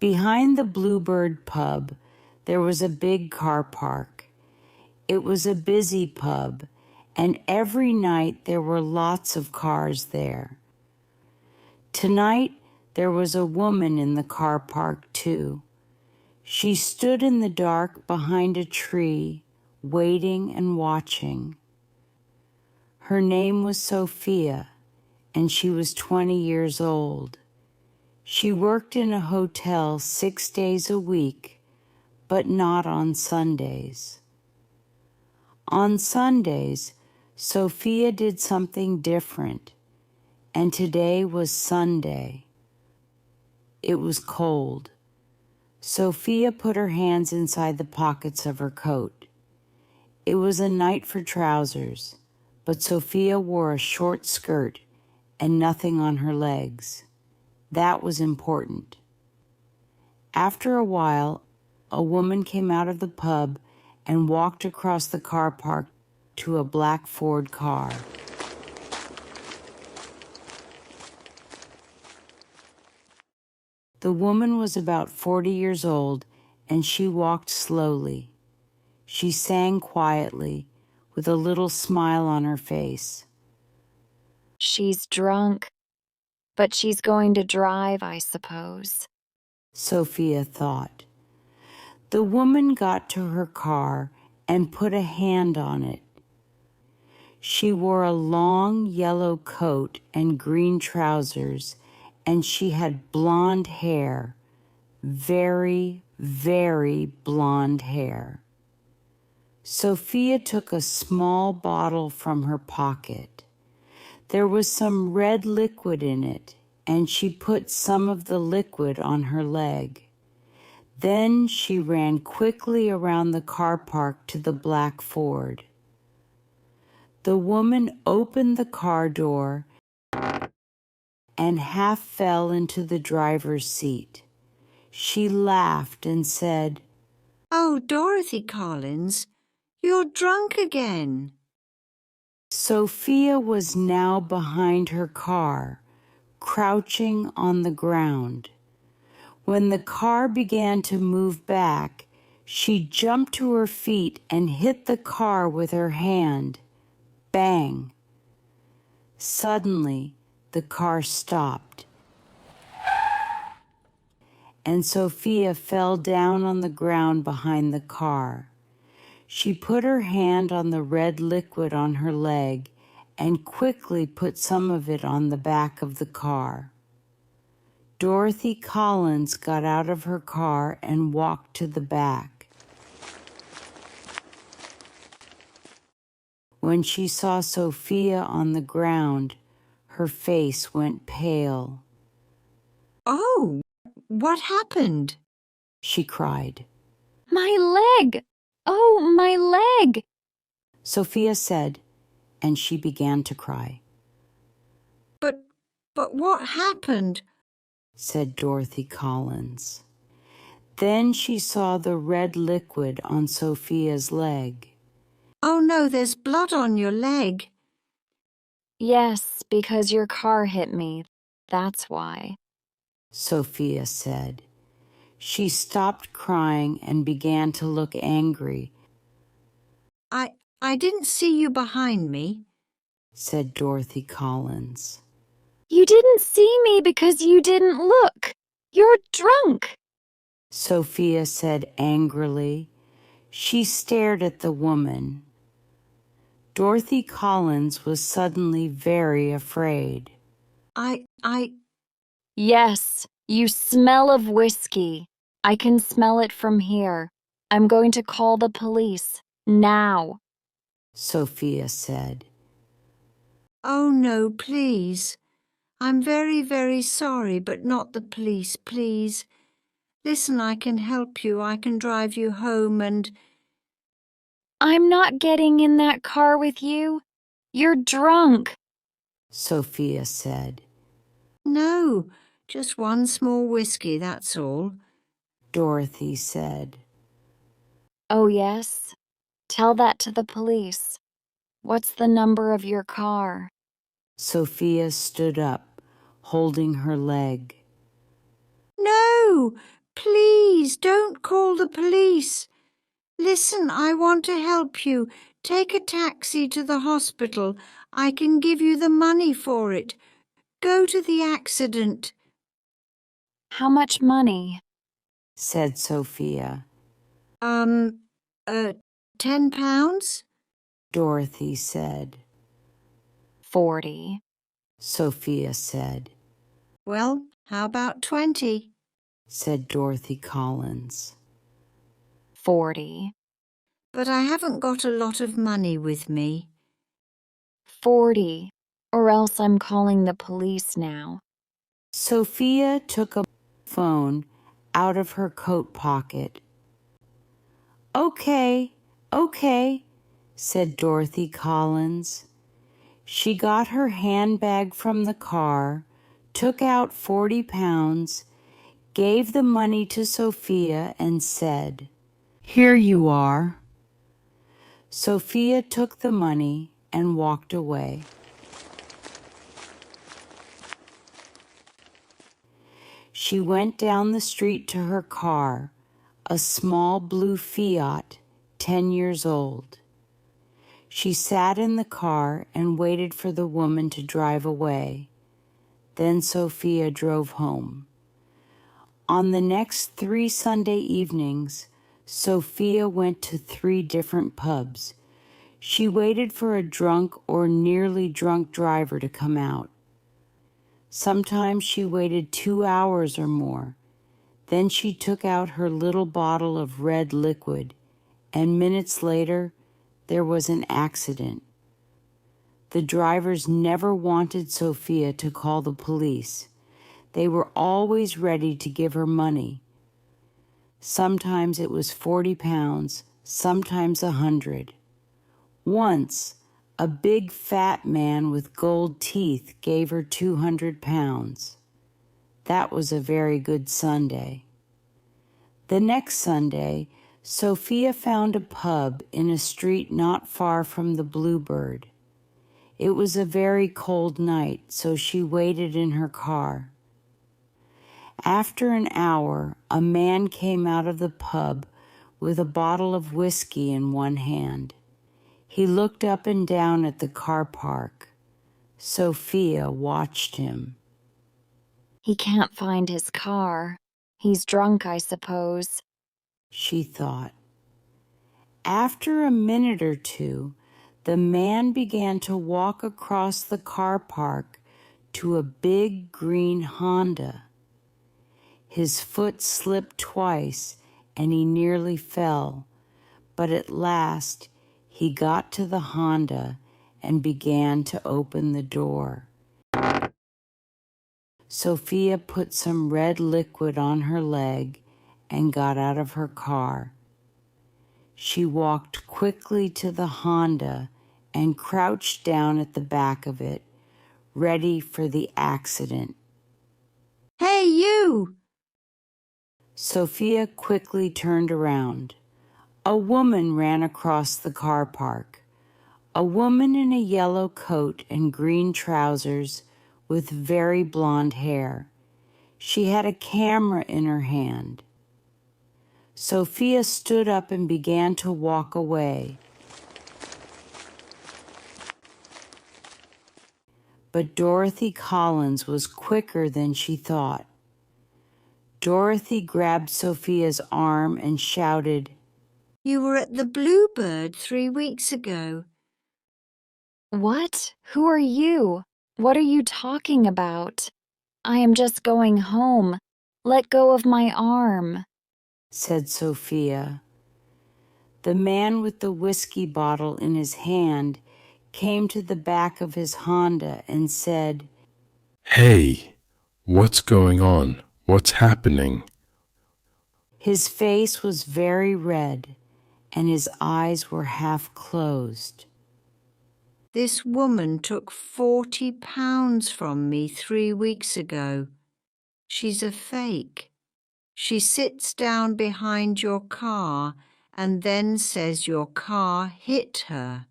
Behind the Bluebird pub, there was a big car park. It was a busy pub, and every night there were lots of cars there. Tonight, there was a woman in the car park, too. She stood in the dark behind a tree, waiting and watching. Her name was Sophia, and she was 20 years old. She worked in a hotel 6 days a week, but not on Sundays. On Sundays, Sophia did something different, and today was Sunday. It was cold. Sophia put her hands inside the pockets of her coat. It was a night for trousers, but Sophia wore a short skirt and nothing on her legs. That was important. After a while, a woman came out of the pub and walked across the car park to a black Ford car. The woman was about 40 years old, and she walked slowly. She sang quietly, with a little smile on her face. She's drunk, but she's going to drive, I suppose, Sophia thought. The woman got to her car and put a hand on it. She wore a long yellow coat and green trousers, and she had blonde hair, very, very blonde hair. Sophia took a small bottle from her pocket. There was some red liquid in it, and she put some of the liquid on her leg. Then she ran quickly around the car park to the black Ford. The woman opened the car door and half fell into the driver's seat. She laughed and said, "Oh, Dorothy Collins, you're drunk again." Sophia was now behind her car, crouching on the ground. When the car began to move back, she jumped to her feet and hit the car with her hand. Bang! Suddenly, the car stopped, and Sophia fell down on the ground behind the car. She put her hand on the red liquid on her leg and quickly put some of it on the back of the car. Dorothy Collins got out of her car and walked to the back. When she saw Sophia on the ground, her face went pale. "Oh, what happened?" She cried. My leg! Oh, my leg! Sophia said, and she began to cry. But what happened?" said Dorothy Collins. Then she saw the red liquid on Sophia's leg. "Oh no, there's blood on your leg." Yes, because your car hit me. That's why, Sophia said. She stopped crying and began to look angry. I didn't see you behind me," said Dorothy Collins. You didn't see me because you didn't look. You're drunk. Sophia said angrily. She stared at the woman. Dorothy Collins was suddenly very afraid. I... Yes, you smell of whiskey. I can smell it from here. I'm going to call the police. Now. Sophia said. "Oh no, please. I'm very, very sorry, but not the police, please. Listen, I can help you. I can drive you home and..." I'm not getting in that car with you. You're drunk, Sophia said. "No, just one small whiskey, that's all," Dorothy said. Oh, yes? Tell that to the police. What's the number of your car? Sophia stood up, holding her leg. "No, please, don't call the police. Listen, I want to help you. Take a taxi to the hospital. I can give you the money for it. Go to the accident. How much money? said Sophia. Um, £10? Dorothy said. 40. Sophia said. Well, how about 20? Said Dorothy Collins. 40. But I haven't got a lot of money with me. 40. Or else I'm calling the police now. Sophia took a phone out of her coat pocket. Okay, said Dorothy Collins. She got her handbag from the car, took out 40 pounds, gave the money to Sophia, and said, "Here you are." Sophia took the money and walked away. She went down the street to her car, a small blue Fiat, 10 years old. She sat in the car and waited for the woman to drive away. Then Sophia drove home. On the next 3 Sunday evenings, Sophia went to 3 different pubs. She waited for a drunk or nearly drunk driver to come out. Sometimes she waited 2 hours or more. Then she took out her little bottle of red liquid, and minutes later, there was an accident. The drivers never wanted Sophia to call the police. They were always ready to give her money. Sometimes it was 40 pounds, sometimes 100. Once, a big fat man with gold teeth gave her 200 pounds. That was a very good Sunday. The next Sunday, Sophia found a pub in a street not far from the Bluebird. It was a very cold night, so she waited in her car. After an hour, a man came out of the pub with a bottle of whiskey in one hand. He looked up and down at the car park. Sophia watched him. He can't find his car. He's drunk, I suppose. She thought. After a minute or two, the man began to walk across the car park to a big green Honda. His foot slipped twice and he nearly fell, but at last he got to the Honda and began to open the door. Sophia put some red liquid on her leg and got out of her car. She walked quickly to the Honda and crouched down at the back of it, ready for the accident. Hey, you! Sophia quickly turned around. A woman ran across the car park. A woman in a yellow coat and green trousers with very blonde hair. She had a camera in her hand. Sophia stood up and began to walk away. But Dorothy Collins was quicker than she thought. Dorothy grabbed Sophia's arm and shouted, You were at the Bluebird 3 weeks ago. What? Who are you? What are you talking about? I am just going home. Let go of my arm, said Sophia. The man with the whiskey bottle in his hand came to the back of his Honda and said, Hey, what's going on? What's happening? His face was very red and his eyes were half closed. This woman took 40 pounds from me 3 weeks ago. She's a fake. She sits down behind your car and then says your car hit her.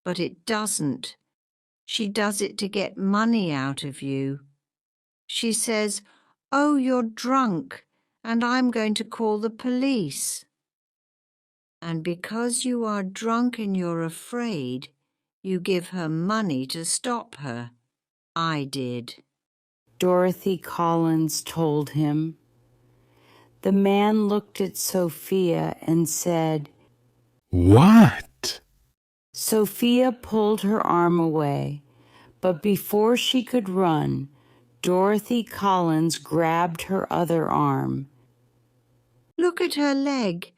But it doesn't. She does it to get money out of you. She says, oh, you're drunk, and I'm going to call the police. And because you are drunk and you're afraid, you give her money to stop her. I did. Dorothy Collins told him. The man looked at Sophia and said, What? Sophia pulled her arm away, but before she could run, Dorothy Collins grabbed her other arm. Look at her leg.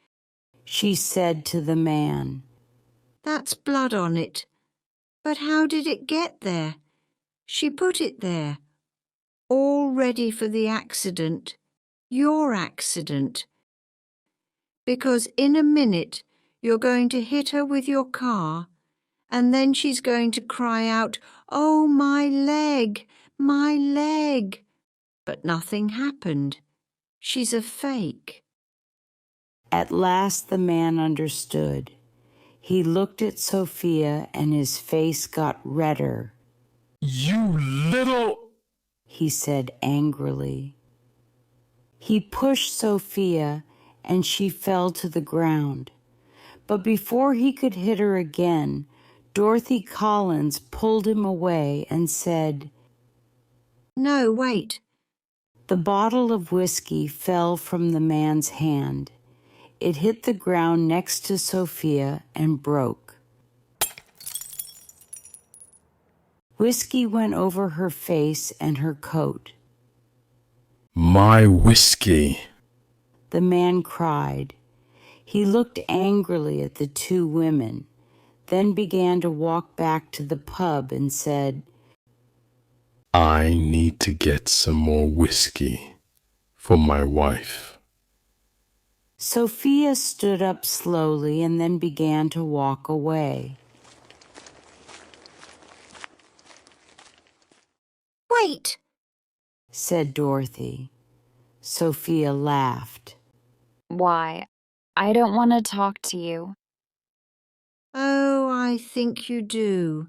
She said to the man. That's blood on it. But how did it get there? She put it there, all ready for the accident, your accident. Because in a minute you're going to hit her with your car, and then she's going to cry out, "Oh, my leg, my leg." But nothing happened. She's a fake. At last the man understood. He looked at Sophia and his face got redder. You little... He said angrily. He pushed Sophia and she fell to the ground. But before he could hit her again, Dorothy Collins pulled him away and said, No, wait. The bottle of whiskey fell from the man's hand. It hit the ground next to Sophia and broke. Whiskey went over her face and her coat. My whiskey. The man cried. He looked angrily at the two women, then began to walk back to the pub and said, I need to get some more whiskey for my wife. Sophia stood up slowly and then began to walk away. Wait, Said Dorothy. Sophia laughed. Why? I don't want to talk to you. Oh, I think you do.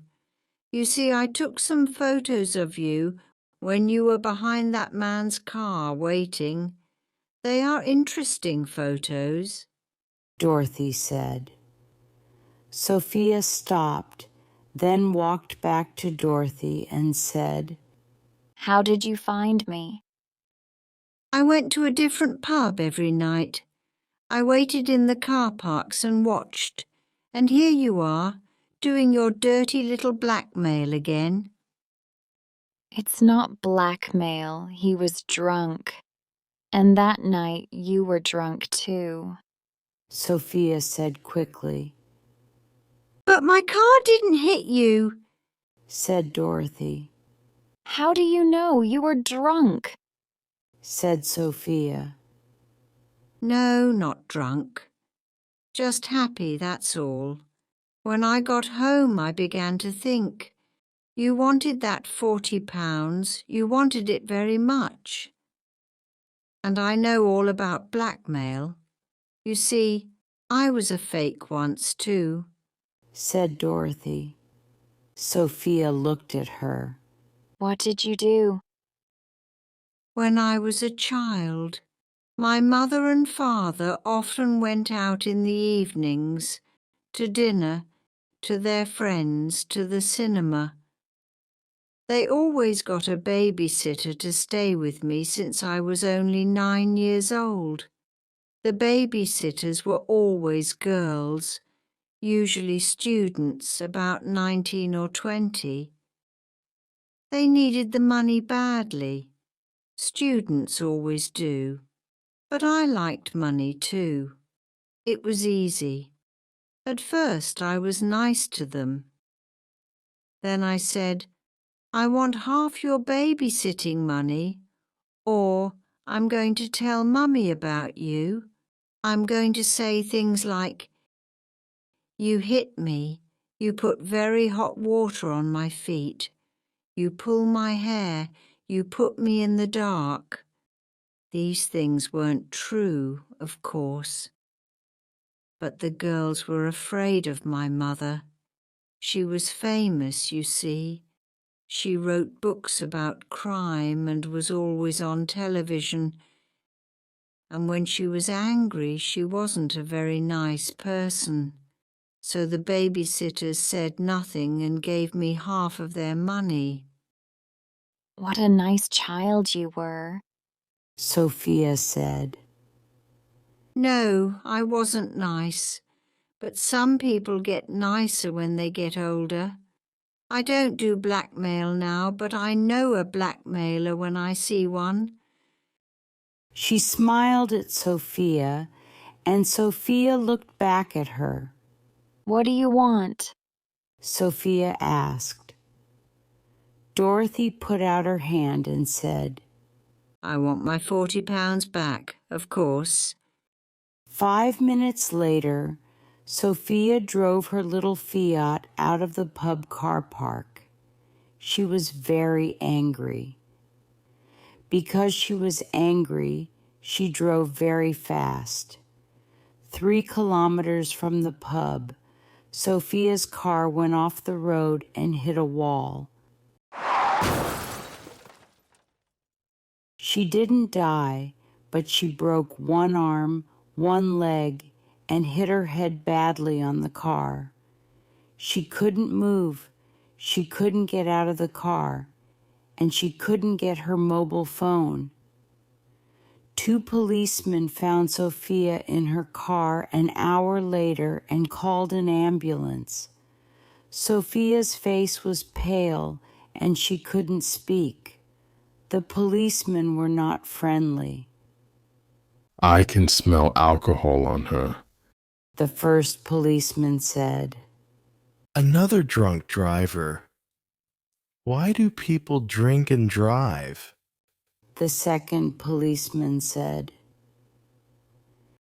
You see, I took some photos of you when you were behind that man's car waiting. They are interesting photos. Dorothy said. Sophia stopped, then walked back to Dorothy and said, How did you find me? I went to a different pub every night. I waited in the car parks and watched. And here you are, doing your dirty little blackmail again. It's not blackmail. He was drunk. And that night you were drunk too. Sophia said quickly. But my car didn't hit you, Said Dorothy. How do you know you were drunk? Said Sophia. No, not drunk. Just happy, that's all. When I got home, I began to think. You wanted that £40. You wanted it very much. And I know all about blackmail. You see, I was a fake once too. Said Dorothy. Sophia looked at her. What did you do? When I was a child, my mother and father often went out in the evenings to dinner, to their friends, to the cinema. They always got a babysitter to stay with me since I was only 9 years old. The babysitters were always girls, usually students about 19 or 20. They needed the money badly. Students always do. But I liked money too. It was easy. At first I was nice to them. Then I said, I want half your babysitting money, or I'm going to tell Mummy about you. I'm going to say things like, you hit me, you put very hot water on my feet, you pull my hair, you put me in the dark. These things weren't true, of course. But the girls were afraid of my mother. She was famous, you see. She wrote books about crime and was always on television. And when she was angry, she wasn't a very nice person. So the babysitters said nothing and gave me half of their money. What a nice child you were. Sophia said. No, I wasn't nice. But some people get nicer when they get older. I don't do blackmail now, but I know a blackmailer when I see one. She smiled at Sophia, and Sophia looked back at her. What do you want? Sophia asked. Dorothy put out her hand and said, I want my £40 back, of course. 5 minutes later, Sophia drove her little Fiat out of the pub car park. She was very angry. Because she was angry, she drove very fast. 3 kilometers from the pub, Sophia's car went off the road and hit a wall. She didn't die, but she broke one arm, one leg, and hit her head badly on the car. She couldn't move, she couldn't get out of the car, and she couldn't get her mobile phone. 2 policemen found Sophia in her car an hour later and called an ambulance. Sophia's face was pale and she couldn't speak. The policemen were not friendly. I can smell alcohol on her. The first policeman said. Another drunk driver. Why do people drink and drive? The second policeman said.